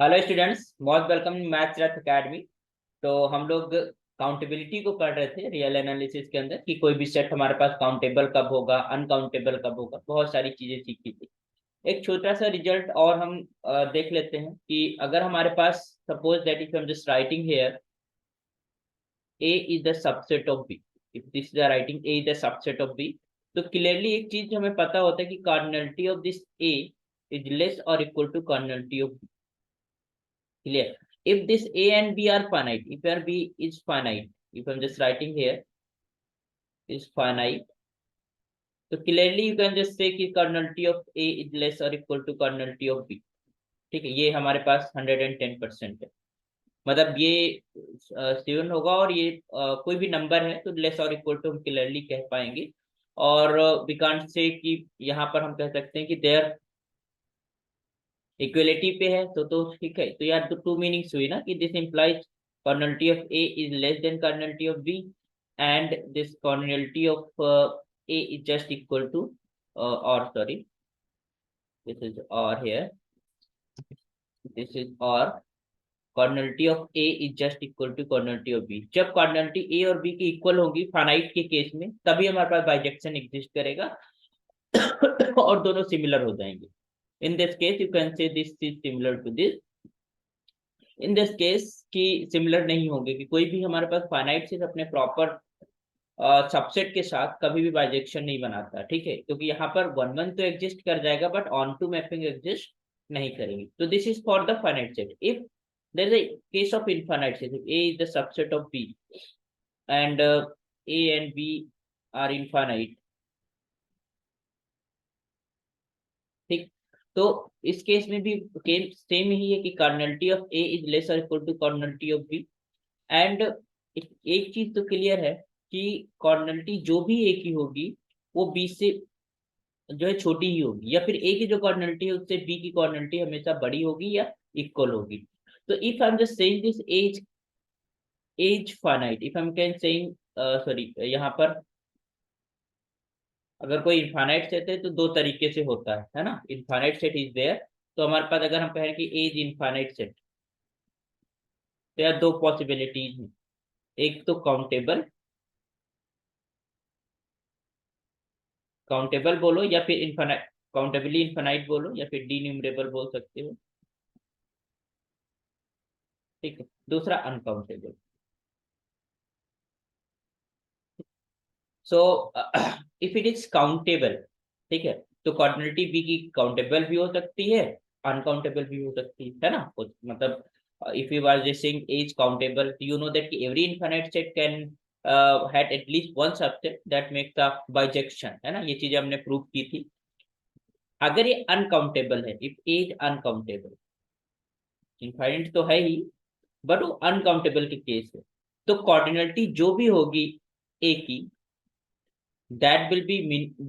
Hello students, बहुत welcome maths रथ academy. तो हम लोग काउंटेबिलिटी को पढ़ रहे थे रियल एनालिसिस के अंदर कि कोई भी सेट हमारे पास काउंटेबल कब होगा, अनकाउंटेबल कब होगा, बहुत सारी चीजें सीखी थी। एक छोटा सा रिजल्ट और हम देख लेते हैं कि अगर हमारे पास suppose that if I am just writing here A is the subset of B, if this is writing A is the subset of B, तो क्लियरली एक चीज हमें पता होता है कि cardinality of this A is less और equal to cardinality of B. Clear? If this A and B are finite, if R B is finite, if I'm just writing here is finite, so clearly you can just say कि cardinality of A is less or equal to cardinality of B। ठीक है, ये हमारे पास 110% है। मतलब ये सिवन होगा और ये कोई भी नंबर है तो लेस और इक्वल टू हम क्लियरली कह पाएंगे। और वी कांट से कि यहाँ पर हम कह सकते हैं कि देयर इक्वलिटी पे है तो ठीक है। तो यार तो टू मीनिंग्स हुई ना कि this implies cardinality of A is less than cardinality of B, and this cardinality of A is just equal to, और सॉरी, दिस इज और हियर, दिस इज और cardinality of A is just equal to cardinality of B. जब cardinality ए और B की equal होगी finite के case में, तभी हमारे पास बाइजेक्शन एग्जिस्ट करेगा और दोनों सिमिलर हो जाएंगे। In this case you can say this is similar to this. In this case की सिमिलर नहीं होंगे कि कोई भी हमारे पास फाइनाइट सेट अपने प्रॉपर सबसेट के साथ कभी भी बाइजेक्शन नहीं बनाता, ठीक है, क्योंकि यहाँ पर वन वन तो एग्जिस्ट कर जाएगा but onto mapping exist नहीं करेंगे। तो this is for the finite set. If there is a case of infinite set, A is the subset of B and A and B are infinite, ठीक, तो इस case में भी same ही है कि cardinality of A is less और equal to cardinality of B. And एक चीज तो क्लियर है कि कॉर्डिनलिटी जो भी ए की होगी वो बी से जो है छोटी ही होगी, या फिर ए की जो कॉर्डिनलिटी है उससे बी की कॉर्डिनलिटी हमेशा बड़ी होगी या इक्वल होगी। तो if I am just saying this as finite, if I am can saying sorry, यहाँ पर अगर कोई इनफाइनाइट सेट है तो दो तरीके से होता है ना। इनफाइनाइट सेट इज देयर, तो हमारे पास अगर हम कहें कि एज इनफाइनाइट सेट, तो यार दो पॉसिबिलिटीज हैं। एक तो काउंटेबल, काउंटेबल बोलो या फिर इनफाइनाइट, काउंटेबली इनफाइनाइट बोलो या फिर डी न्यूमरेबल बोल सकते हो, ठीक है। दूसरा uncountable. So if it is countable, ठीक है, तो कॉर्डिनलिटी बी की काउंटेबल भी हो सकती है, अनकाउंटेबल भी हो सकती है ना। मतलब if you are just saying as countable, you know that every infinite set can had at least one subset that makes a bijection, है ना। ये चीजें हमने प्रूव की थी। अगर ये अनकाउंटेबल है, इफ एज अनकाउंटेबल, इनफाइनाइट तो है ही बट वो अनकाउंटेबल के केस है, तो कॉर्डिनलिटी जो भी होगी ए की, that will be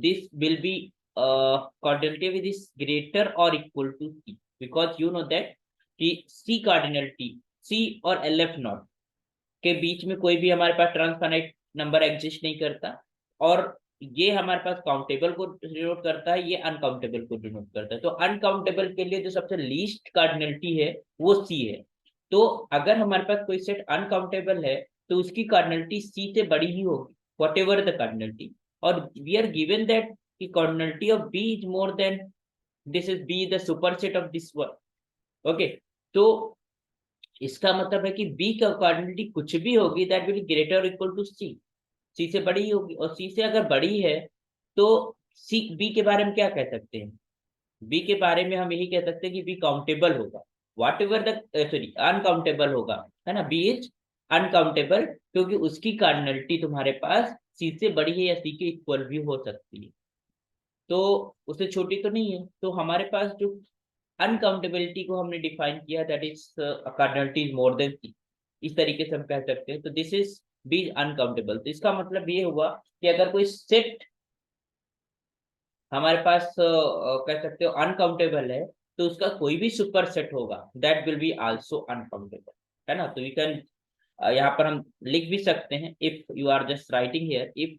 this will be cardinality with is greater or equal to c, because you know that कि c cardinality, c और lf नॉट के बीच में कोई भी हमारे पास ट्रांसफाइनाइट नंबर एग्जिस्ट नहीं करता। और ये हमारे पास काउंटेबल को डिनोट करता है, ये अनकाउंटेबल को डिनोट करता है। तो अनकाउंटेबल के लिए जो सबसे लीस्ट कार्डिनलिटी है वो सी है। तो अगर हमारे पास कोई सेट अनकाउंटेबल है तो उसकी कार्डिनलिटी सी से बड़ी ही होगी, वट एवर द कार्डिनलिटी। और वी आर गिवन दैट कि cardinality of B is more than, this is B the superset of this one. Okay, तो इसका मतलब है कि बी का कार्डिनलिटी कुछ भी होगी that will greater equal to C, C से बड़ी होगी। और सी से अगर बड़ी है तो सी बी के बारे में क्या कह सकते हैं, बी के बारे में हम यही कह सकते हैं कि बी काउंटेबल होगा, what ever the sorry uncountable होगा, है ना। बी इज अनकाउंटेबल क्योंकि उसकी कार्डिनलिटी तुम्हारे पास सी से बड़ी है या सी के इक्वल भी हो सकती है, तो उससे छोटी तो नहीं है। तो हमारे पास जो अनकाउंटेबिलिटी को हमने डिफाइन किया that is cardinality is more than C, इस तरीके से हम कह सकते हैं। तो दिस इज बी अनकाउंटेबल। तो इसका मतलब ये हुआ कि अगर कोई सेट हमारे पास कह सकते हो अनकाउंटेबल है, तो उसका कोई भी सुपर सेट होगा that will be also uncountable, है ना। तो यू कैन यहाँ पर हम लिख भी सकते हैं, if you are just writing here, if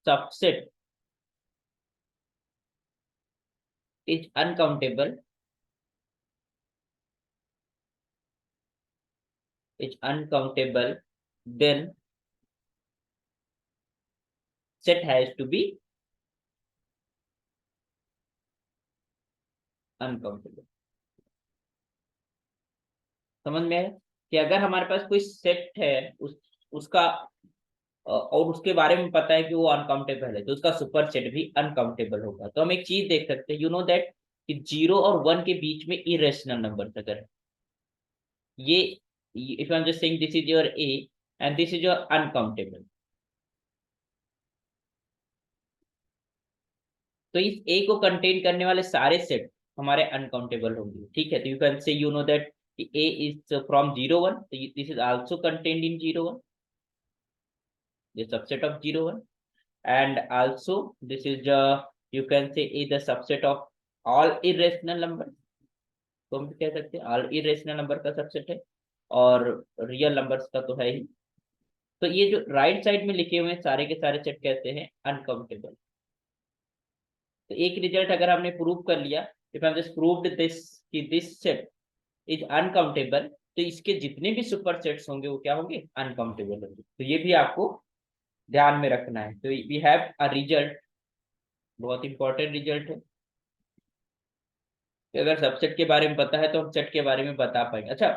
subset is uncountable is uncountable, then set has to be uncountable. समझ में आया कि अगर हमारे पास कोई सेट है उसका और उसके बारे में पता है कि वो अनकाउंटेबल है तो उसका सुपर सेट भी अनकाउंटेबल होगा। तो हम एक चीज देख सकते हैं, यू नो दैट कि 0 और 1 के बीच में इरेशनल नंबर अगर ये, if I am just saying this is your A and this is your uncountable, तो इस ए को कंटेन करने वाले सारे सेट हमारे अनकाउंटेबल होंगे। ठीक है, तो यू कैन से you know that A is from 0 1, this is also contained in 0 1, the subset of 0 1, and also this is you can say is the subset of all irrational numbers, तो हम कह सकते हैं ऑल इरेशनल नंबर का subset है और real numbers का तो है ही। तो ये जो राइट साइड में लिखे हुए हैं सारे के सारे सेट कहते हैं अनकाउंटेबल। तो एक रिजल्ट अगर हमने प्रूव कर लिया, if I just proved this कि दिस सेट इज अनकाउंटेबल, तो इसके जितने भी सुपर सेट्स होंगे वो क्या होंगे, अनकाउंटेबल होंगे। तो ये भी आपको ध्यान में रखना है। तो वी हैव अ रिजल्ट, बहुत इंपॉर्टेंट रिजल्ट है कि अगर सबसेट के बारे में पता है तो हम सेट के बारे में बता पाएंगे। अच्छा,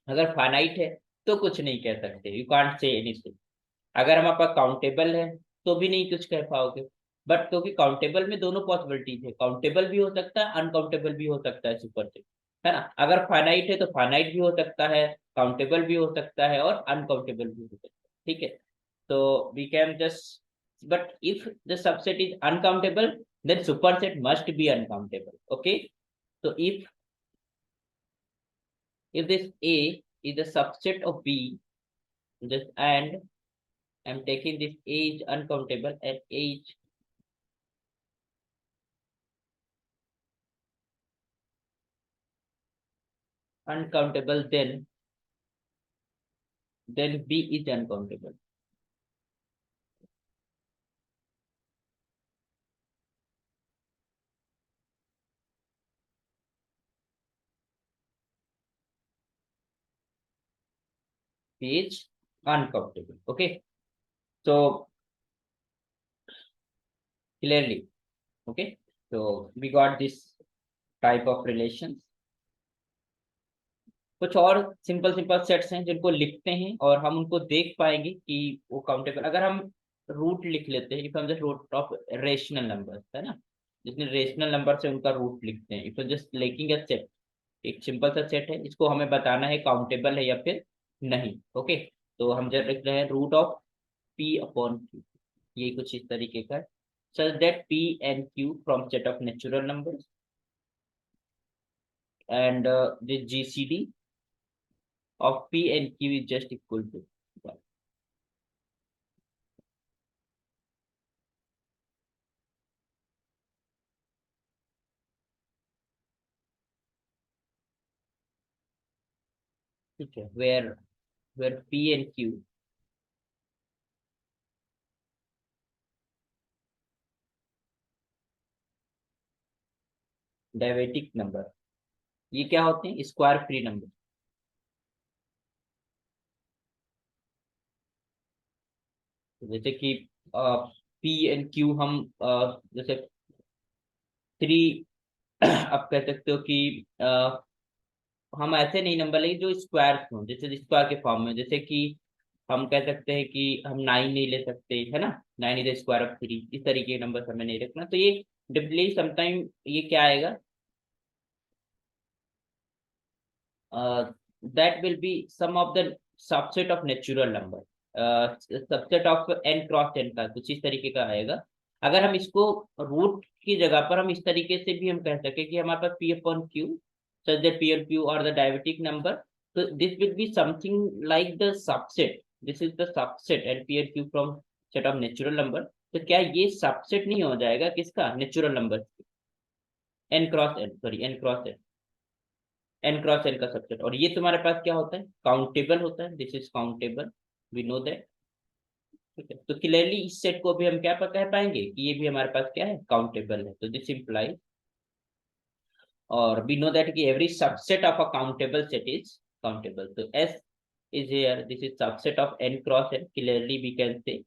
अगर फाइनाइट है तो कुछ नहीं कह सकते, यू कांट से एनीथिंग। अगर हमारे पास काउंटेबल है तो भी नहीं कुछ कह पाओगे, बट क्योंकि काउंटेबल में दोनों पॉसिबिलिटीज है, काउंटेबल भी हो सकता है अनकाउंटेबल भी हो सकता है सुपर सेट, है ना। अगर फाइनाइट है तो फाइनाइट भी हो सकता है, काउंटेबल भी हो सकता है और अनकाउंटेबल भी हो सकता है। ठीक है, तो we can just, but if the subset is uncountable then superset must be uncountable. Okay, so if this a is a subset of b, this and I'm taking this a is uncountable and a is uncountable, then b is uncountable. B is uncountable. Okay, so clearly, okay, so we got this type of relations। कुछ और simple simple sets हैं जिनको लिखते हैं और हम उनको देख पाएंगे कि वो काउंटेबल। अगर हम रूट लिख लेते हैं, इफ हम just root of rational number, है ना, जितने रेशनल नंबर से उनका रूट लिखते हैं, if just lacking a set, एक सिंपल सा सेट है, इसको हमें बताना है काउंटेबल है या फिर नहीं। ओके, तो हम जब लिख रहे हैं root of P upon Q, ये कुछ इस तरीके का, such that P and Q from set of natural numbers and the GCD of P and Q is just equal to 1. ठीक है, where P and Q dyadic number, ये क्या होते हैं, स्क्वायर फ्री नंबर। जैसे कि P एंड Q हम जैसे 3 आप कह सकते हो कि हम ऐसे नहीं नंबर लेंगे जो स्क्वायर हो, जैसे स्क्वायर के फॉर्म में, जैसे कि हम कह सकते हैं कि हम 9 नहीं ले सकते, है ना, 9 इज द स्क्वायर ऑफ 3, इस तरीके के नंबर हमें नहीं रखना। तो ये डिफरेंटली समटाइम ये क्या आएगा, that will be sum of the subset of natural number, subset of n cross n का कुछ इस तरीके का आएगा। अगर हम इसको रूट की जगह पर हम इस तरीके से भी हम कह सके कि हमारे पास p upon q, such that p and q are the diabatic number, so this will be something like the subset, this is the subset and p and q from set of natural number। तो क्या ये subset नहीं हो जाएगा किसका, natural number, n cross n, sorry n cross n, N cross N का subset. और ये तुम्हारे पास क्या होता है, काउंटेबल होता है, this is countable, we know that. ठीक है, तो क्लियरली इस सेट को भी हम क्या कह पाएंगे कि ये भी हमारे पास क्या है, काउंटेबल है। तो दिस इंप्लाइज, और वी नो दैट कि every subset of a countable set is countable. तो S is here, this is subset of n cross n, clearly we can say,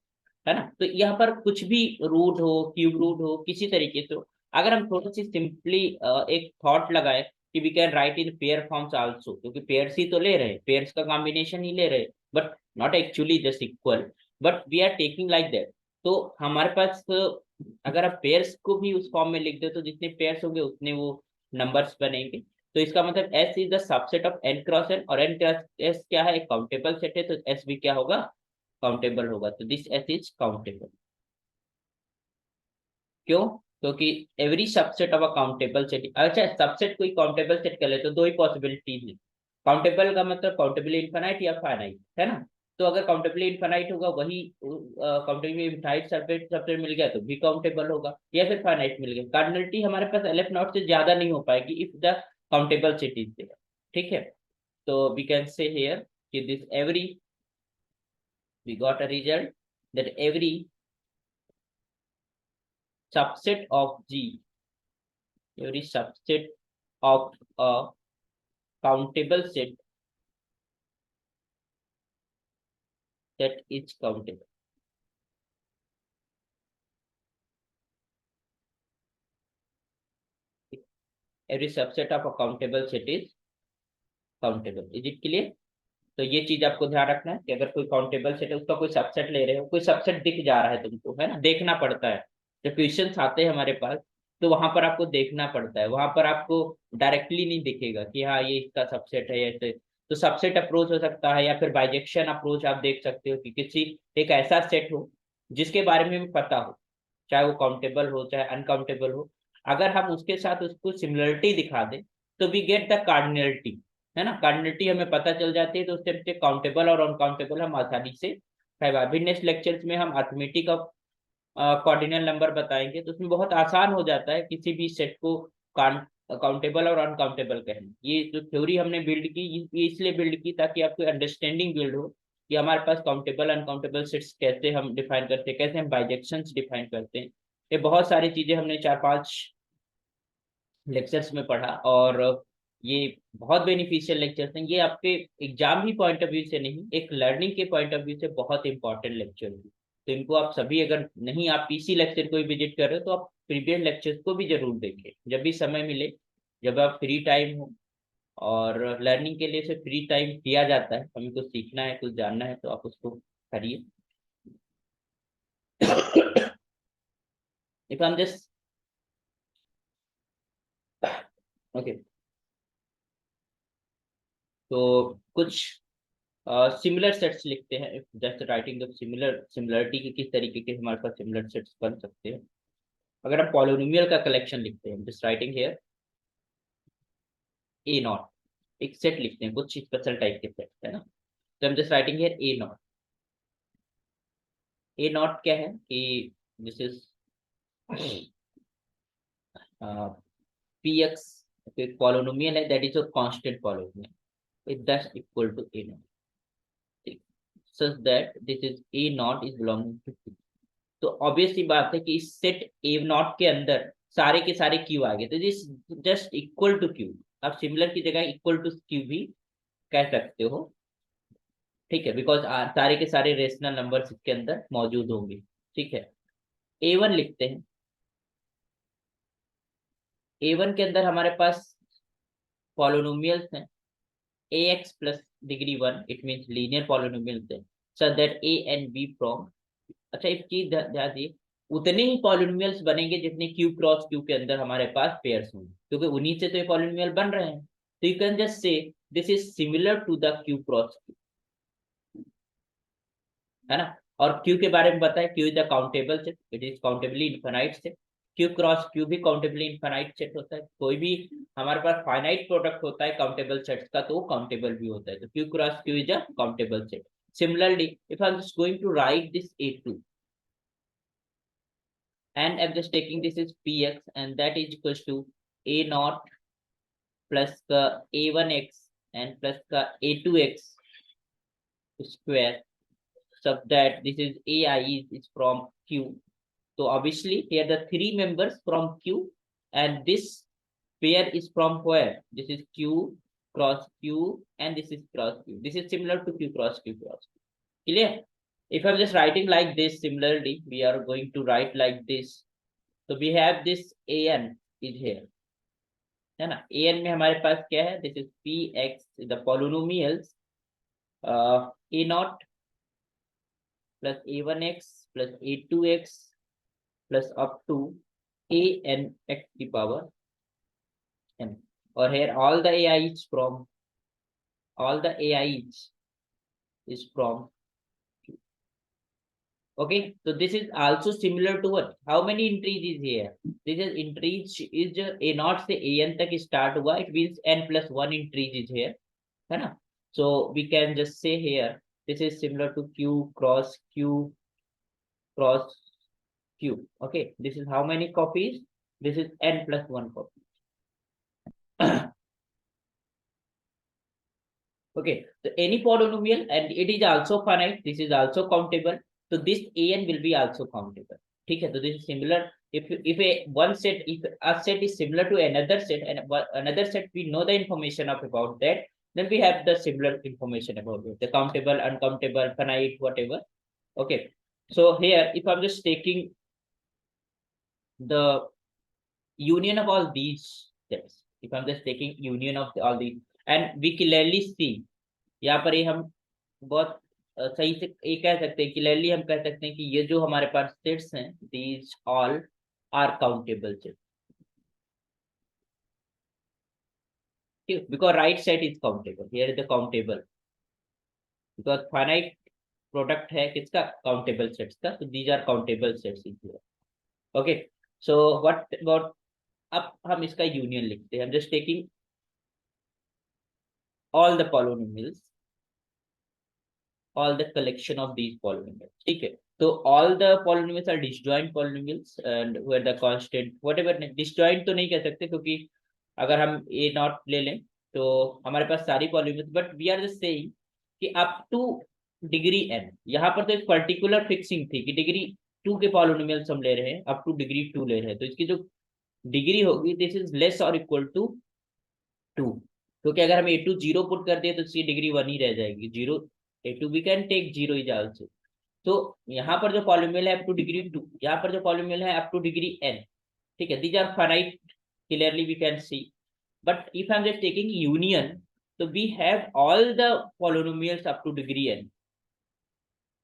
है ना। तो यहाँ पर कुछ भी रूट हो, क्यूब रूट हो, किसी तरीके से हो, अगर हम थोड़ी सी सिंपली एक थॉट लगाए कि we can write in pair forms also, क्योंकि पेयर्स ही तो ले रहे हैं, पेयर्स का कॉम्बिनेशन ही ले रहे हैं, but not actually just equal, but we are taking like that. तो हमारे पास अगर आप पेयर्स को भी उस फॉर्म में लिख दे तो जितने पेयर्स होंगे उतने वो नंबर्स बनेंगे। तो इसका मतलब S is the subset of n cross n, और n क्रॉस S क्या है, एक काउंटेबल सेट है, तो S भी क्या होगा, काउंटेबल होगा। तो दिस S इज काउंटेबल। क्यों? क्योंकि every subset of a countable set, अच्छा सबसेट कोई काउंटेबल सेट कर ले तो दो ही पॉसिबिलिटीज है। काउंटेबल का मतलब काउंटेबली इनफाइनाइट या फाइनाइट, है ना। तो अगर काउंटेबली इनफाइनाइट होगा वही काउंटेबली इनफाइनाइट सबसेट सबसेट मिल गया तो भी काउंटेबल होगा, या फिर फाइनाइट मिल गया। कार्डिनलिटी हमारे पास LF नॉट से ज्यादा नहीं हो पाएगी if the countable set is there, ठीक है। तो वी कैन से हियर कि this every, we got a result that every subset of G, every subset of a countable set that is countable. Every subset of a countable set is countable. Is it clear? तो ये चीज आपको ध्यान रखना है कि अगर कोई काउंटेबल सेट है उसका कोई सबसेट ले रहे हो, कोई सबसेट दिख जा रहा है तुमको, है ना, देखना पड़ता है। जब क्वेश्चंस आते हैं हमारे पास तो वहां पर आपको देखना पड़ता है, वहां पर आपको डायरेक्टली नहीं दिखेगा कि हाँ ये इसका सबसेट है ऐसे। तो सबसेट अप्रोच हो सकता है, या फिर बाइजेक्शन अप्रोच आप देख सकते हो कि किसी एक ऐसा सेट हो जिसके बारे में पता हो, चाहे वो काउंटेबल हो चाहे अनकाउंटेबल हो, अगर हम उसके साथ उसको सिमिलरिटी दिखा दें तो वी गेट द कार्डिनलिटी, है ना। कार्डिनलिटी हमें पता चल जाती है तो उससे काउंटेबल और अनकाउंटेबल हम आसानी से कहवा। अभी नेक्स्ट लेक्चर्स में हम अर्थमेटिक ऑफ कॉर्डिनल नंबर बताएंगे, तो उसमें बहुत आसान हो जाता है किसी भी सेट को काउंटेबल और अनकाउंटेबल कहना। ये जो थ्योरी हमने बिल्ड की ये इसलिए बिल्ड की ताकि आपको अंडरस्टैंडिंग बिल्ड हो कि हमारे पास काउंटेबल अनकाउंटेबल सेट्स कैसे हम डिफाइन करते हैं, कैसे हम बाइजेक्शंस डिफाइन करते हैं। ये बहुत सारी चीजें हमने 4-5 लेक्चर्स में पढ़ा, और ये बहुत बेनिफिशियल लेक्चर्स हैं। ये आपके exam he point of view से नहीं, एक लर्निंग के पॉइंट ऑफ व्यू से बहुत इंपॉर्टेंट लेक्चर है। तो इनको आप सभी, अगर नहीं आप पीसी लेक्चर को भी विजिट कर रहे हो तो आप प्रीवियस लेक्चर्स को भी जरूर देखें जब भी समय मिले, जब आप फ्री टाइम हो। और लर्निंग के लिए से फ्री टाइम दिया जाता है, हमें कुछ सीखना है कुछ जानना है तो आप उसको करिए। If I am just okay, तो कुछ सिमिलर सेट्स लिखते हैं, जैसे राइटिंग ऑफ सिमिलरिटी की किस तरीके के हमारे पास सिमिलर सेट्स बन सकते हैं। अगर हम पॉलिनोमियल का कलेक्शन लिखते हैं, just writing here A not, एक सेट लिखते हैं, कुछ स्पेशल टाइप के सेट, है ना। तो हम just writing here A naught. A naught क्या है कि दिस इज पी एक्स, एक पॉलिनोमियल है that is a constant polynomial, it that's equal to A naught, such that this is a naught is belonging to Q। तो obvious सी बात है कि इस सेट ए नॉट के अंदर सारे के सारे क्यू आ गए, तो this just equal to Q. आप सिमिलर की जगह इक्वल टू क्यू भी कह सकते हो, ठीक है, बिकॉज सारे के सारे रेशनल नंबर्स इसके अंदर मौजूद होंगे, ठीक है। A1 लिखते हैं। A1 के अंदर हमारे पास पॉलिनोमियल्स हैं ax plus degree 1, it means linear polynomials है, so that a and b from, अच्छा एक चीज ध्यान दिए, उतने ही पॉलिनोमियल्स बनेंगे जितने क्यू क्रॉस क्यू के अंदर हमारे पास पेयर्स होंगे, क्योंकि उन्हीं से तो ये पॉलिनोमियल बन रहे हैं। तो you can just say this is similar to the Q cross Q, है ना। और क्यू के बारे में बताए, Q is the countable set, it is countably infinite set. Q cross Q भी काउंटेबली इनफाइनाइट सेट होता है। कोई भी हमारे पास फाइनाइट प्रोडक्ट होता है काउंटेबल सेट्स का तो वो काउंटेबल भी होता है। तो Q cross Q is a countable set. Similarly, if I'm just going to write this A2, and I'm just taking this is px, and that is equals to a naught plus का a1x and plus का a2x square, such that this is ai is from q. So obviously here the three members from q, and this pair is from where, this is q, cross q, and this is cross q. This is similar to q cross q cross q. Clear? If I'm just writing like this, similarly, we are going to write like this. So we have this an is here, है ना? an में हमारे पास क्या है? This is px, the polynomials, a naught plus a1x plus a2x plus up to an x to the power n. Or here all the ai's from is from q. Okay, so this is also similar to what? How many entries is here? This is entries is a naught से an तक start हुआ. It means n plus 1 entries is here, है ना? So we can just say here this is similar to q cross q cross q. Okay, this is how many copies? This is n plus 1 copy. Okay, so any polynomial, and it is also finite, this is also countable, so this an will be also countable. ठीक है, so this is similar. If a one set, if a set is similar to another set, and another set we know the information of about that, then we have the similar information about it, the countable, uncountable, finite, whatever. Okay, so here if I'm just taking the union of all these sets, if I'm just taking union of all these, and we clearly see यहाँ पर ये हम बहुत सही से ये कह सकते हैं, क्लियरली हम कह सकते हैं कि ये जो हमारे पास सेट्स हैं, these all are countable set, because right set is countable. Here is the countable, because finite product है किसका? countable sets का, so these are countable sets in here. Okay, so what about, अब हम इसका union लिखते हैं. I'm just taking all the polynomials, all the collection of these polynomials. ठीक है, तो all the polynomials are disjoint polynomials, and where the constant whatever, disjoint तो नहीं कह सकते, क्योंकि अगर हम a नॉट ले लें तो हमारे पास सारी polynomials, but we are just saying कि up to डिग्री n. यहाँ पर तो एक पर्टिकुलर फिक्सिंग थी कि डिग्री 2 के polynomials हम ले रहे हैं, up to डिग्री 2 ले रहे हैं, तो इसकी जो डिग्री होगी दिस इज लेस और इक्वल टू 2, क्योंकि अगर हम a2 0 पुट कर दिए तो इसकी डिग्री 1 ही रह जाएगी. 0 a2 we can take 0 is also. तो यहाँ पर जो पॉलिनोमियल है अप टू डिग्री 2, यहाँ पर जो पॉलिनोमियल है अप टू डिग्री n. ठीक है, these are finite, clearly we can see. But if I am just taking union, तो we have all the polynomials up to degree n.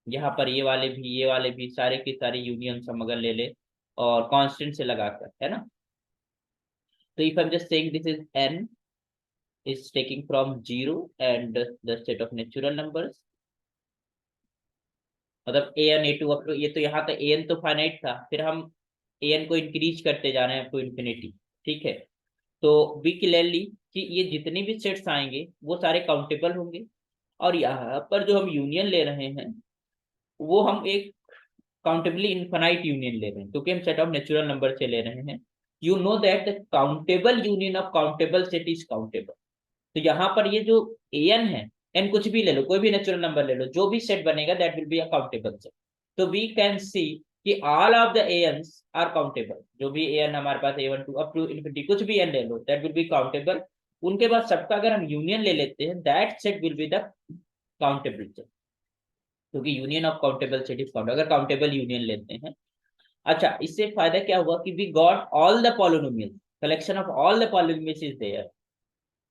यहाँ पर ये वाले भी सारे के सारे यूनियन हम अगर ले ले और कांस्टेंट से लगाकर, है ना? तो if I am just saying this is n is taking from 0 and the set of natural numbers, मतलब an a2 अप टू, ये तो यहाँ तक an तो फाइनाइट था, फिर हम an को इंक्रीज करते जा रहे हैं अप टू इन्फिनिटी. ठीक है, तो वी क्लियरली कि ये जितने भी सेट्स आएंगे वो सारे काउंटेबल होंगे, और यहाँ पर जो हम यूनियन ले रहे हैं वो हम एक काउंटेबली इनफाइनाइट यूनियन ले रहे हैं, क्योंकि हम सेट ऑफ नेचुरल नंबर से ले रहे हैं. You know that the countable union of countable set is countable. तो यहाँ पर ये जो an है, n कुछ भी ले लो, कोई भी नेचुरल नंबर ले लो, जो भी सेट बनेगा that will be a countable set. तो वी कैन सी कि all of the ans are countable. जो भी an हमारे पास a1 to up to infinity कुछ भी n ले लो, दैट विल बी काउंटेबल. उनके बाद सबका अगर हम यूनियन ले लेते हैं, that set will be the countable set, क्योंकि union of countable set is count, अगर काउंटेबल यूनियन लेते हैं. अच्छा, इससे फायदा क्या हुआ कि we got all the polynomials, collection of all the polynomials is there,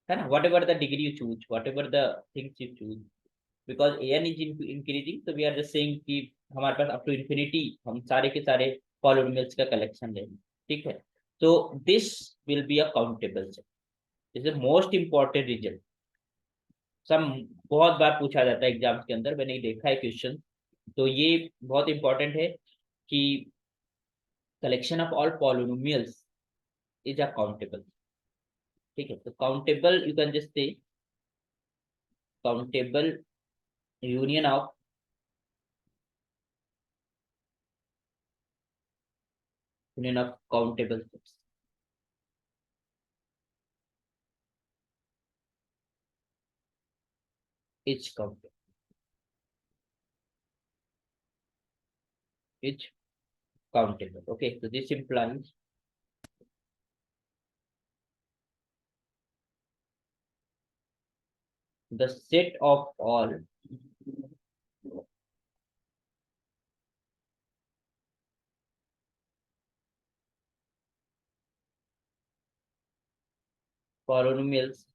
है ना? whatever the degree you choose, whatever the things you choose, because an is increasing, so we are just saying कि हमारे पास up to infinity हम सारे के सारे polynomials का collection लेंगे. ठीक है, so this will be a countable set. this is the most important result. सब बहुत बार पूछा जाता है एग्जाम्स के अंदर, मैंने देखा है क्वेश्चन, तो ये बहुत इंपॉर्टेंट है कि collection of all polynomials is a countable. ठीक है, तो काउंटेबल यू कैन जस्ट से countable union of countable sets. Each countable. Each countable. Okay, so this implies the set of all polynomials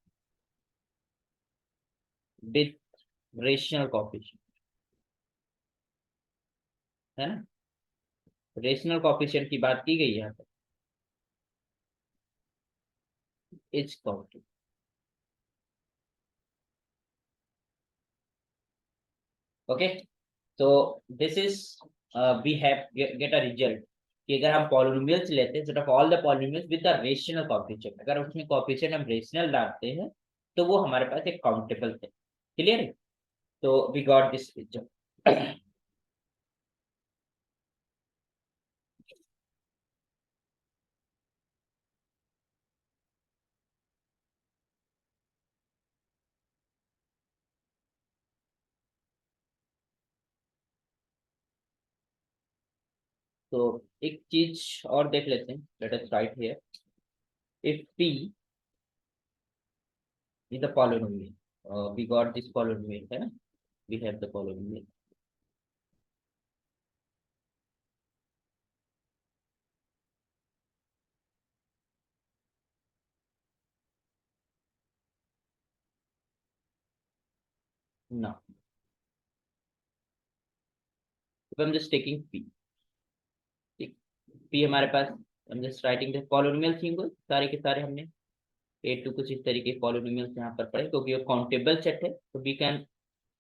with rational coefficient, है ना, rational coefficient की बात की गई है यहाँ पर, इज काउंटेड। ओके, तो this is we have get a result कि अगर हम पॉलिनोमियल्स लेते हैं, set of all the polynomials with the rational coefficient, अगर उसमें कोएफिशिएंट हम रेशनल डालते हैं तो वो हमारे पास एक काउंटेबल है। क्लियर है? तो वी गॉट दिस रिजल्ट। तो एक चीज और देख लेते हैं, let us right here, if p is the polynomial, we got this polynomial, है ना, we have the polynomial, now if I'm just taking p, ठीक, p हमारे पास, I'm just writing the polynomial single, सारे के सारे हमने ए टू कुछ इस तरीके के पॉलिनोमियल्स यहाँ पर पढ़े, क्योंकि ये काउंटेबल सेट है तो we can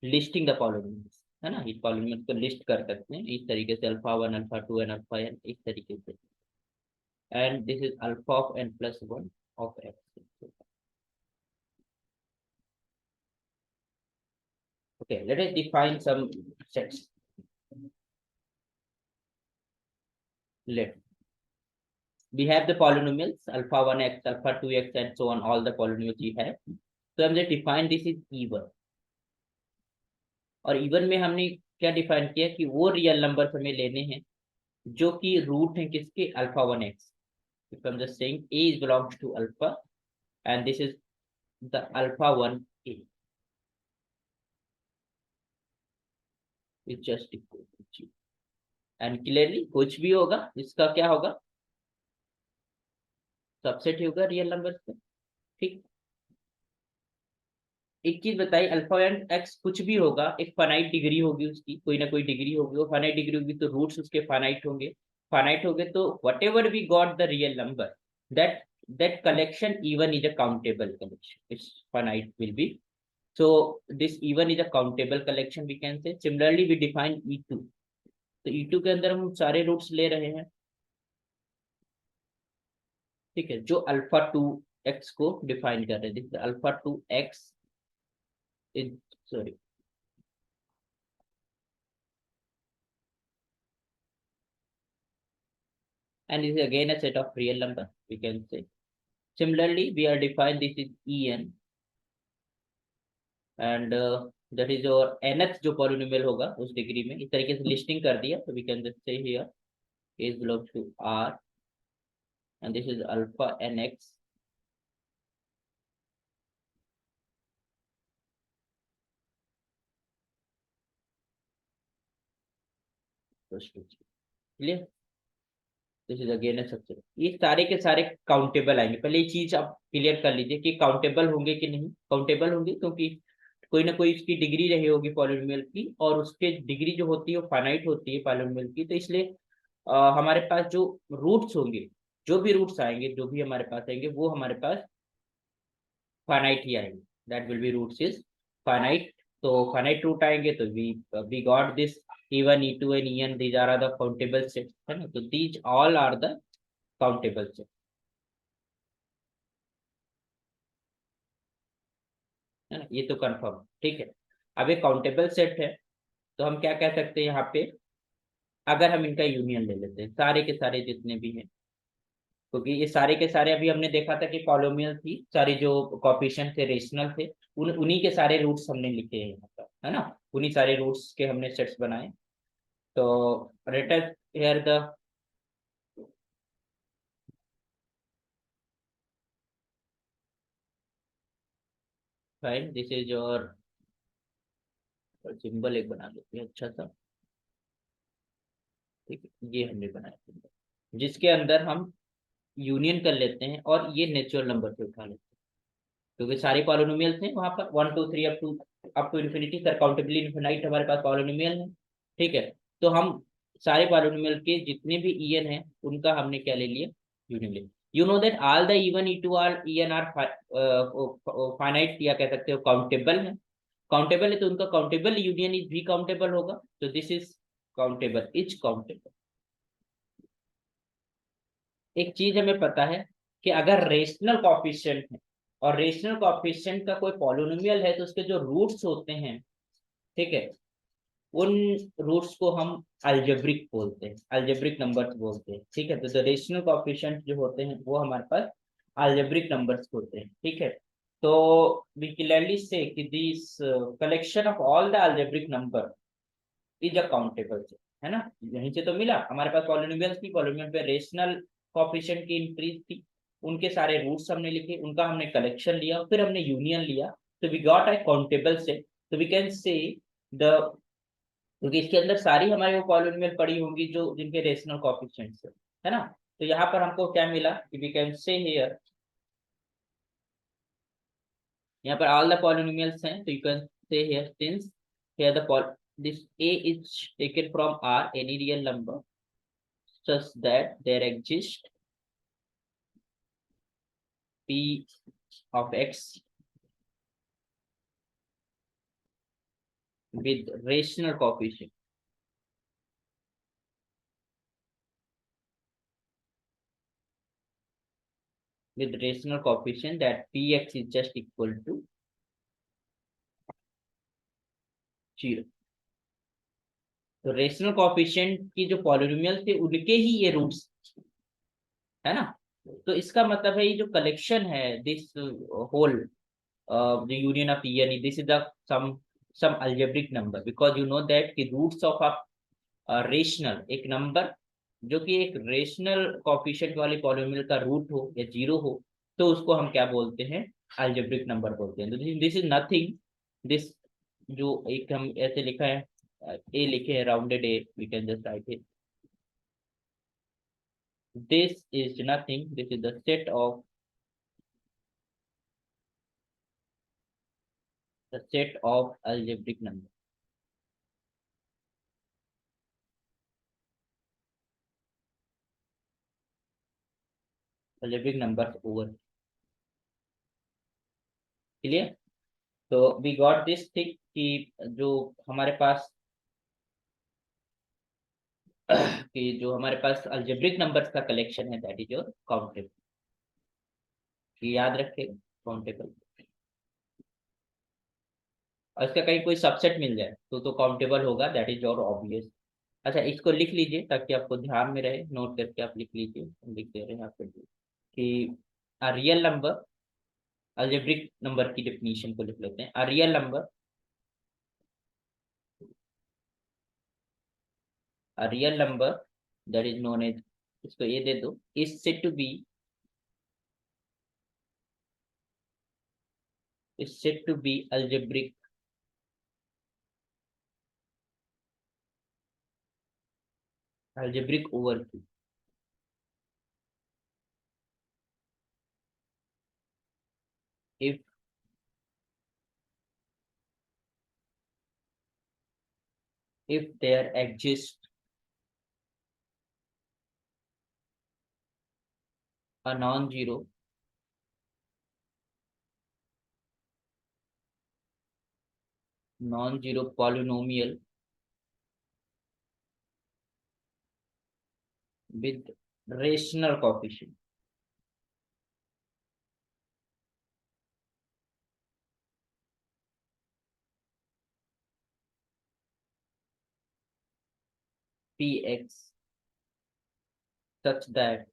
listing the polynomials, है ना, इस पॉलिनोमियल्स को लिस्ट कर सकते हैं इस तरीके से, alpha 1 alpha 2 and alpha n, इस तरीके से, and this is alpha of n plus 1 of x। Okay, let us define some sets. Let we have the polynomials alpha 1x, alpha 2x and so on, all the polynomials we have, so हमने define this is even, और even में हमने क्या define किया कि वो real number हमें लेने हैं जो कि रूट है किसके, alpha 1x। if I'm just saying a is belongs to alpha and this is the alpha 1a is just equal to g, and clearly कुछ भी होगा इसका क्या होगा, सबसेट ही होगा रियल नंबर से। ठीक, एक चीज बताइए, अल्फा एंड एक्स कुछ भी होगा, एक फाइनाइट डिग्री होगी उसकी, कोई ना कोई डिग्री होगी, वो फाइनाइट डिग्री होगी तो रूट्स उसके फाइनाइट होंगे, फाइनाइट होंगे तो whatever we got the real number, that that collection even is a countable collection, it's finite will be, so this even is a countable collection we can say। Similarly we define e2, तो e2 के अंदर हम सारे roots ले रहे हैं, ठीक है, जो अल्फा 2x को डिफाइन कर रहे हैं, alpha 2x is, sorry, and this is again a set of real number we can say। Similarly we are defined this is en, and that is your nth जो polynomial होगा उस degree में, इस तरीके से लिस्टिंग कर दिया, तो we can just say here is belongs to r and this is alpha nx, clear, this is again A subset. ये सारे के सारे काउंटेबल आएंगे, पहले ये चीज आप क्लियर कर लीजिए कि काउंटेबल होंगे कि नहीं, काउंटेबल होंगे क्योंकि कोई ना कोई इसकी डिग्री रही होगी पॉलिनोमियल की, और उसके डिग्री जो होती है वो फाइनाइट होती है पॉलिनोमियल की, तो इसलिए हमारे पास जो रूट्स होंगे, जो भी रूट्स आएंगे, जो भी हमारे पास आएंगे वो हमारे पास फाइनाइट ही आएंगे, that will be roots is finite. तो फाइनाइट रूट आएंगे तो we got this e1 e2 and en, these are the countable sets, है ना, तो these all are the countable sets, है ना, ये तो कंफर्म, ठीक है। अब ये काउंटेबल सेट है तो हम क्या कह सकते हैं यहाँ पे, अगर हम इनका यूनियन ले लेते हैं सारे के सारे जितने भी हैं, क्योंकि ये सारे के सारे अभी हमने देखा था कि पॉलिनोमियल थी, सारे जो कोएफिशिएंट थे रेशनल थे, उन्हीं के सारे रूट्स हमने लिखे हैं यहाँ पर, है ना, उन्हीं सारे रूट्स के हमने सेट्स बनाए। तो let here the, fine, this is your symbol एक बना लेते हैं अच्छा सा, ठीक है, ये हमने बनाया symbol, जिसके अंदर हम यूनियन कर लेते हैं और ये नेचुरल नंबर से उठा लेते हैं, क्योंकि सारे पॉलिनोमियल्स हैं वहां पर 1 2 3 up to infinity, sir countably infinite हमारे पास पॉलिनोमियल है, ठीक है। तो हम सारे पॉलिनोमियल के जितने भी ईएन है उनका हमने क्या ले लिया, यूनियन ले। You know that all the even E two are E N are finite, या कह सकते हो काउंटेबल है, काउंटेबल है तो उनका काउंटेबल यूनियन इज भी काउंटेबल होगा, तो this is countable, is countable. एक चीज हमें पता है कि अगर रेशनल कॉफिशिएंट है और रेशनल कॉफिशिएंट का कोई पॉलिनोमियल है तो उसके जो रूट्स होते हैं, ठीक है, उन रूट्स को हम अलजेब्रिक बोलते हैं, अलजेब्रिक नंबर्स बोलते हैं, ठीक है। तो रेशनल कॉफिशिएंट जो होते हैं वो हमारे पास अलजेब्रिक नंबर्स होते हैं, ठीक है। तो वी क्लियरली से कि this collection of all the algebraic number is a countable, है ना। यहीं से तो मिला हमारे पास पॉलिनोमियल्स की, पॉलिनोमियल पे रेशनल कोएफिशिएंट की इंक्रीज थी, उनके सारे रूट्स हमने लिखे, उनका हमने कलेक्शन लिया, फिर हमने यूनियन लिया, तो वी गॉट अ काउंटेबल से। तो वी कैन से द, क्योंकि इसके अंदर सारी हमारी वो पॉलिनोमियल पड़ी होंगी जो जिनके रेशनल कोएफिशिएंट्स है ना। तो यहाँ पर हमको क्या मिला कि वी कैन से हियर, यहाँ पर ऑल द पॉलिनोमियल्स हैं, तो you can say here since here the this a is taken from R any real number such that there exists p of x with rational coefficient, with rational coefficient that px is just equal to 0। तो rational coefficient की जो polynomial थे उनके ही ये roots, है ना। तो इसका मतलब है ये जो कलेक्शन है, this whole the union of EN, this is the some algebraic number, because you know that the roots of a rational एक नंबर जो कि एक रेशनल कोएफिशिएंट वाले पॉलिनोमियल का रूट हो या जीरो हो, तो उसको हम क्या बोलते हैं, अलजेब्रिक नंबर बोलते हैं। तो दिस इज नथिंग, दिस जो एक हम ऐसे लिखा है, ए लिखे है rounded A, we can just write it, this is nothing, this is the set of algebraic number, algebraic numbers over, clear. तो वी गॉट दिस थिंग कि जो हमारे पास कि जो हमारे पास अलजेब्रिक नंबर्स का कलेक्शन है दैट इज योर काउंटेबल, ये याद रखेगा, काउंटेबल। और इसका कहीं कोई सबसेट मिल जाए तो काउंटेबल होगा, दैट इज योर ऑब्वियस। अच्छा, इसको लिख लीजिए ताकि आपको ध्यान में रहे, नोट करके आप लिख लीजिए, हम लिख दे रहे हैं आपके लिए कि a real number, algebraic number की डेफिनेशन को लिख लेते हैं। A real number, a real number that is known as, इसको ये दे दो, is said to be, is said to be algebraic over Q if there exists a non-zero polynomial with rational coefficient, px, such that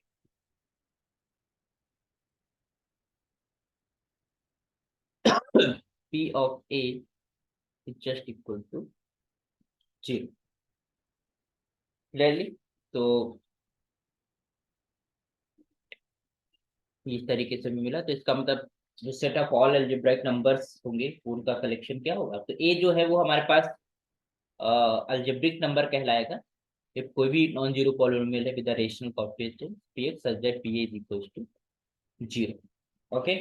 p of a is just equal to 0, clearly. तो इस तरीके से भी मिला, तो इसका मतलब जो set of all algebraic numbers होंगे उनका कलेक्शन क्या होगा। तो ए जो है वो हमारे पास अलजेब्रिक नंबर कहलाएगा if कोई भी नॉन जीरो पॉलिनोमियल है with rational coefficient px such that pa is equals to 0। Okay,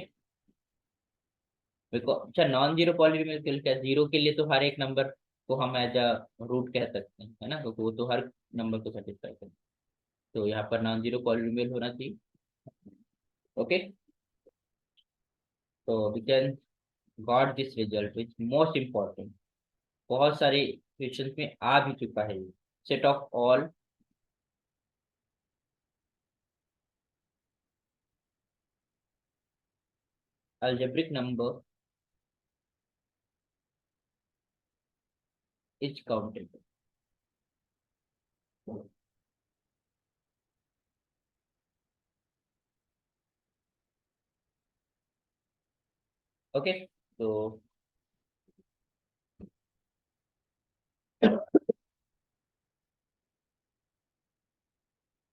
अच्छा नॉन जीरो पॉलिनोमियल के लिए क्या, जीरो के लिए तो हर एक नंबर को हम एज अ रूट कह सकते हैं, है ना, तो वो तो हर नंबर को सेटिस्फाई करते हैं। तो यहाँ पर नॉन जीरो पॉलिनोमियल होना चाहिए। ओके, तो we can got this result which most important, बहुत सारे क्वेश्चंस में आ भी चुका है ये। Set of all algebraic number is countable। Okay, तो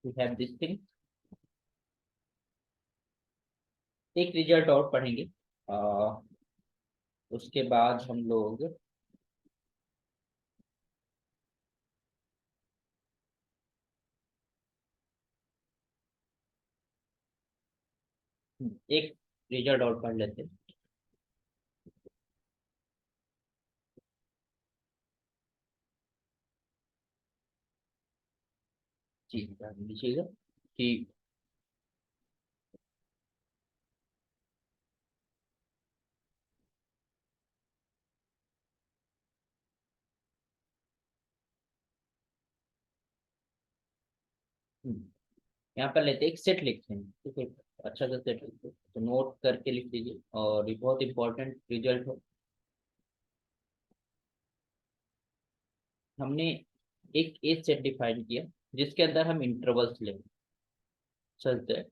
we have this thing। एक रिजल्ट और पढ़ेंगे, उसके बाद हम लोग एक रिजल्ट और पढ़ लेते हैं। जी ध्यान दीजिएगा कि यहाँ पर लेते हैं एक सेट लिखते हैं, ठीक है, अच्छा सा सेट लिखते हैं, तो नोट करके लिख लीजिए और ये बहुत इंपॉर्टेंट रिजल्ट है। हमने एक ए सेट डिफाइन किया जिसके अंदर हम इंटरवल्स लेंगे, चलते हैं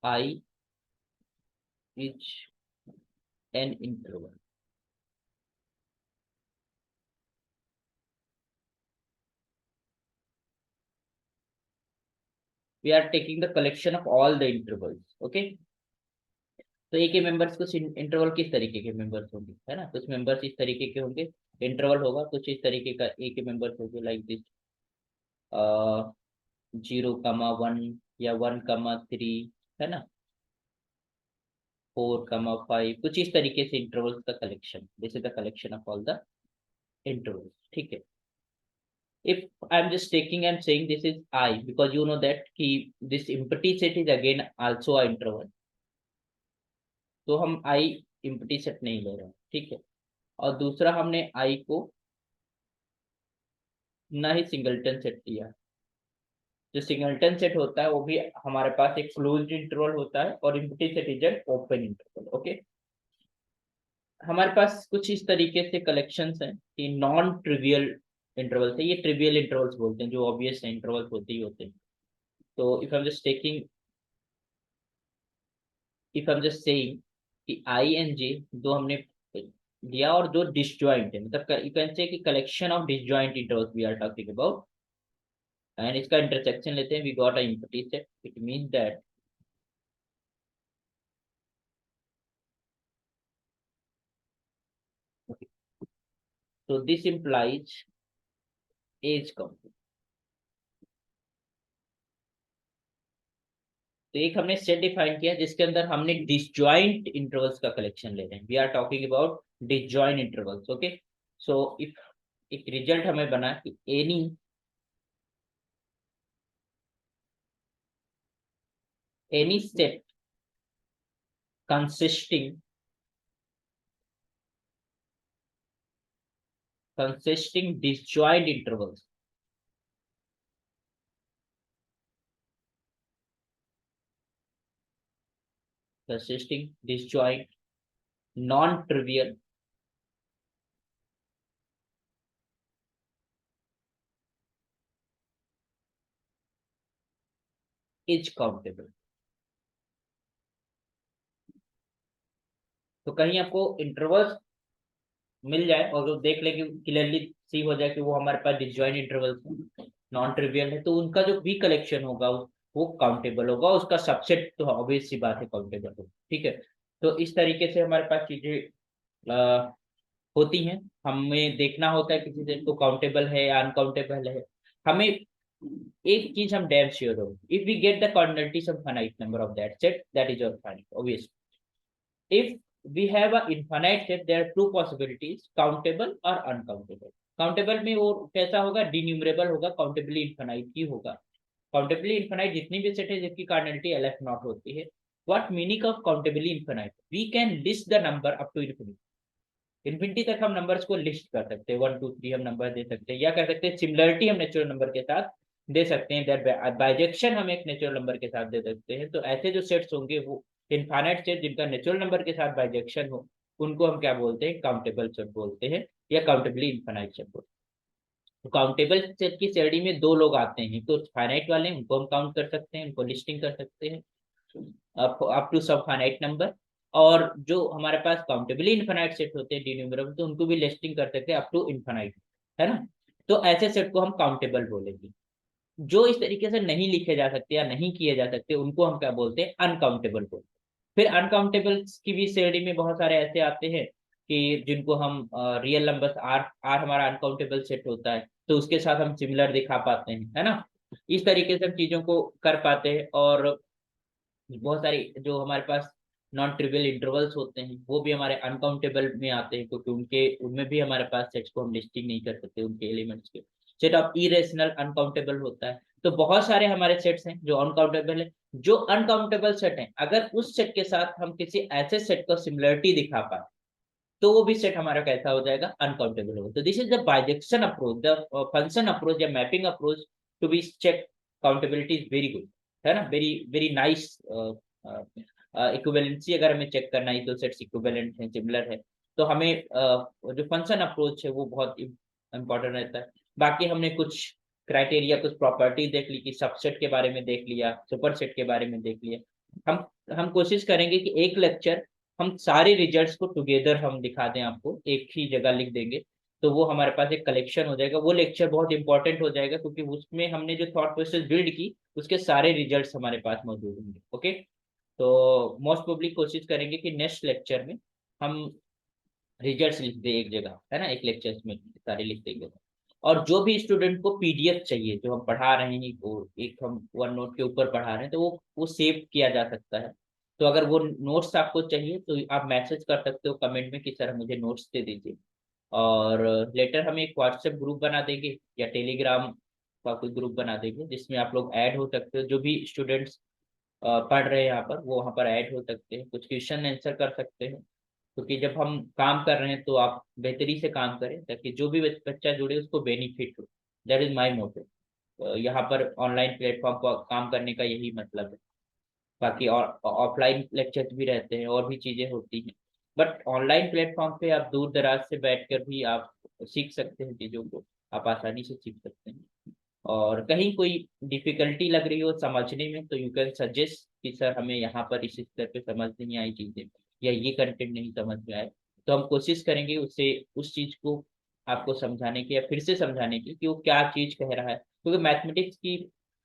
I is an interval. We are taking the collection of all the intervals. Okay, तो ए के मेंबर्स कुछ इंटरवल किस तरीके के मेंबर्स होंगे, है ना, कुछ मेंबर्स इस तरीके के होंगे, इंटरवल होगा कुछ इस तरीके का, ए के मेंबर्स होंगे लाइक दिस 0, 1 या 1, 3, है ना, 4, 5, कुछ इस तरीके से इंटरवल्स का collection, this is the collection of all the intervals. ठीक है, if I'm just taking and saying this is I, because you know that कि this empty set is again also a interval, तो हम I empty set नहीं ले रहे हैं, ठीक है। और दूसरा हमने I को ना ही सिंगलटन सेट लिया। जो सिंगलटन सेट होता है वो भी हमारे पास एक क्लोज्ड इंटरवल होता है और empty set is an open interval. Okay, हमारे पास कुछ इस तरीके से कलेक्शंस हैं कि नॉन ट्रिवियल इंटरवल्स है, ये ट्रिवियल इंटरवल्स बोलते हैं, जो ऑब्वियस इंटरवल्स होते ही होते हैं। तो if I am just saying कि आई एंड जे दो हमने लिया और जो डिसजॉइंट है, मतलब यू कैन से कि collection of disjoint intervals we are talking about, and इसका इंटरसेक्शन लेते हैं, we got a empty set, it means that so this implies as complete. तो एक हमने सेट डिफाइन किया जिसके अंदर हमने डिसजॉइंट इंटरवल्स का कलेक्शन ले रहे हैं, we are talking about disjoint intervals. Okay, so if एक रिजल्ट हमें बना कि any set consisting disjoint intervals, consisting disjoint non-trivial is countable। तो कहीं आपको इंटरवल्स मिल जाए और वो देख ले कि क्लियरली सी हो जाए कि वो हमारे पास डिसजॉइंट इंटरवल्स हैं, नॉन ट्रिवियल है, तो उनका जो भी कलेक्शन होगा वो काउंटेबल होगा, उसका सबसेट तो ऑब्वियस सी बात है काउंटेबल होगा। ठीक है, तो इस तरीके से हमारे पास चीजें होती हैं। हमें देखना होता है किसी सेट को काउंटेबल है या अनकाउंटेबल है। हमें एक चीज हम डैम श्योर हो, if we get the quantity some finite number of that set, that is your finite obvious. If we have a infinite set, there are two possibilities, countable or uncountable. Countable में वो कैसा होगा, डिन्यूमरेबल होगा, countably infinite ही होगा। Countably infinite जितनी भी set है जिसकी कार्डिनलिटी एल एफ नॉट होती है। What meaning of countably infinite, we can list the number up to infinity. Infinity तक हम नंबर्स को लिस्ट कर सकते हैं, 1 2 3 हम नंबर दे सकते हैं, या कह सकते हैं सिमिलरिटी हम नेचुरल नंबर के साथ दे सकते हैं, दैट बाइजेक्शन हम एक नेचुरल नंबर के साथ दे सकते हैं। तो ऐसे जो सेट्स होंगे वो इनफाइनाइट सेट जिनका नेचुरल नंबर के साथ बाइजेक्शन हो, उनको हम क्या बोलते हैं, काउंटेबल सेट बोलते हैं, या काउंटेबली इनफाइनाइट सेट बोलते हैं। तो काउंटेबल सेट की श्रेणी में दो लोग आते हैं, तो फाइनाइट वाले उनको हम काउंट कर सकते हैं, उनको लिस्टिंग कर सकते हैं अप टू सब फाइनाइट नंबर। और जो हमारे पास काउंटेबली इनफाइनाइट सेट होते हैं डिन्यूमरेबल, तो उनको भी लिस्टिंग कर सकते हैं अप टू इनफाइनाइट, है ना। तो ऐसे सेट को हम काउंटेबल बोलेंगे। जो इस तरीके से नहीं लिखे जा सकते या नहीं किए जा सकते, उनको हम क्या बोलते हैं, अनकाउंटेबल बोलते हैं। फिर अनकाउंटेबल की भी श्रेणी में बहुत सारे ऐसे आते हैं कि जिनको हम रियल नंबर्स, आर आर हमारा अनकाउंटेबल सेट होता है, तो उसके साथ हम सिमिलर दिखा पाते हैं, है ना। इस तरीके से हम चीजों को कर पाते हैं। और बहुत सारी जो हमारे पास नॉन ट्रिवियल इंटरवल्स होते हैं वो भी हमारे अनकाउंटेबल में आते हैं, क्योंकि उनके उनमें भी हमारे पास सेट्स को हम लिस्टिंग नहीं कर सकते उनके एलिमेंट्स के। सेट ऑफ इरेशनल अनकाउंटेबल होता है। तो बहुत सारे हमारे सेट्स हैं जो अनकाउंटेबल है। जो अनकाउंटेबल सेट है, अगर उस सेट के साथ हम किसी ऐसे सेट को सिमिलरिटी दिखा पाए, तो वो भी सेट हमारा कैसा हो जाएगा, अनकाउंटेबल होगा। तो this is the bijection approach, the function approach या mapping approach to be check countability is very good, है ना, वेरी वेरी नाइस। इक्विवेलेंसी अगर हमें चेक करना है, तो सेट्स इक्विवेलेंट है, सिमिलर है, तो हमें जो फंक्शन अप्रोच है वो बहुत इंपॉर्टेंट रहता है। बाकी हमने कुछ क्राइटेरिया, कुछ प्रॉपर्टीज देख ली, कि सबसेट के बारे में देख लिया, सुपरसेट के बारे में देख लिया। हम कोशिश करेंगे कि एक लेक्चर हम सारे रिजल्ट्स को टुगेदर हम दिखा दें, आपको एक ही जगह लिख देंगे, तो वो हमारे पास एक कलेक्शन हो जाएगा। वो लेक्चर बहुत इंपॉर्टेंट हो जाएगा, क्योंकि उसमें हमने जो थॉट प्रोसेस बिल्ड की, उसके सारे रिजल्ट्स हमारे पास मौजूद होंगे। ओके, तो मोस्ट प्रोबेबली कोशिश करेंगे कि नेक्स्ट लेक्चर में हम रिजल्ट्स लिख दे एक जगह, है ना, एक लेक्चर में सारे लिख देंगे। और जो भी स्टूडेंट को पीडीएफ चाहिए जो हम पढ़ा रहे हैं, वो एक हम वन नोट के ऊपर पढ़ा रहे हैं, तो वो सेव किया जा सकता है। तो अगर वो नोट्स आपको चाहिए तो आप मैसेज कर सकते हो कमेंट में कि सर मुझे नोट्स दे दीजिए। और लेटर हम एक व्हाट्सएप ग्रुप बना देंगे, या टेलीग्राम का कोई ग्रुप बना देंगे, जिसमें आप लोग ऐड हो सकते हो। जो भी स्टूडेंट्स पढ़ रहे हैं यहाँ पर, वो वहाँ पर ऐड हो सकते हैं, कुछ क्वेश्चन आंसर कर सकते हैं। क्योंकि जब हम काम कर रहे हैं तो आप बेहतरी से काम करें, ताकि जो भी बच्चा जुड़े उसको बेनिफिट हो। That is my motive. यहाँ पर ऑनलाइन प्लेटफॉर्म पर काम करने का यही मतलब है। बाकी और ऑफलाइन लेक्चर्स भी रहते हैं, और भी चीजें होती हैं, बट ऑनलाइन प्लेटफॉर्म पे आप दूर दराज से बैठकर भी आप सीख सकते हैं चीजों को, आप आसानी से सीख सकते हैं। और कहीं कोई डिफिकल्टी लग रही हो समझने में, तो यू कैन सजेस्ट कि सर हमें यहाँ पर इस स्तर पे समझ नहीं आई चीजें, या ये कंटेंट नहीं समझ में आए, तो हम कोशिश करेंगे उससे उस चीज को आपको समझाने की, या फिर से समझाने की कि वो क्या चीज कह रहा है। क्योंकि मैथमेटिक्स की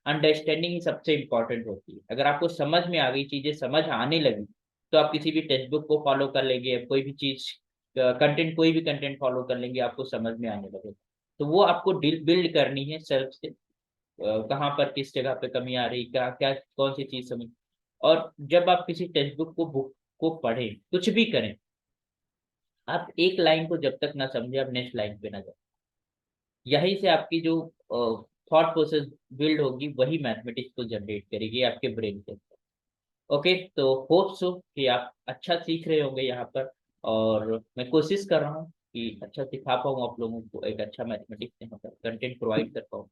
अंडरस्टैंडिंग ही सबसे इंपॉर्टेंट होती है। अगर आपको समझ में आ गई, चीजें समझ आने लगी, तो आप किसी भी टेक्स्ट बुक को फॉलो कर लेंगे, कोई भी चीज कंटेंट, कोई भी कंटेंट फॉलो कर लेंगे, आपको समझ में आने लगेगा। तो वो आपको बिल्ड करनी है सेल्फ से, कहाँ पर किस जगह पे कमी आ रही, क्या क्या कौन सी चीज समझ। और जब आप किसी टेक्स्ट बुक को पढ़ें, कुछ भी करें, आप एक लाइन को जब तक ना समझे आप नेक्स्ट लाइन पे ना जाए। यहीं से आपकी जो थॉट प्रोसेस बिल्ड होगी, वही मैथमेटिक्स को जनरेट करेगी आपके ब्रेन के। ओके, तो होप सो कि आप अच्छा सीख रहे होंगे यहाँ पर। और मैं कोशिश कर रहा हूँ कि अच्छा सिखा पाऊँ आप लोगों को, एक अच्छा मैथमेटिक्स यहाँ पर कंटेंट प्रोवाइड कर पाऊँ।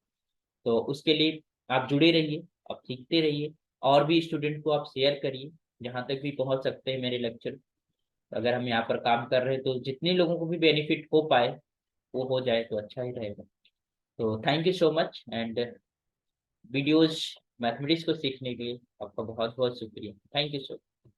तो उसके लिए आप जुड़े रहिए, आप सीखते रहिए, और भी स्टूडेंट को आप शेयर करिए, जहाँ तक भी पहुँच सकते हैं मेरे लेक्चर। अगर हम यहाँ पर काम कर रहे हैं तो जितने लोगों को भी बेनिफिट हो पाए, वो हो जाए तो अच्छा ही रहेगा। तो thank you so much. And videos mathematics को सीखने के लिए आपका बहुत बहुत शुक्रिया। Thank you so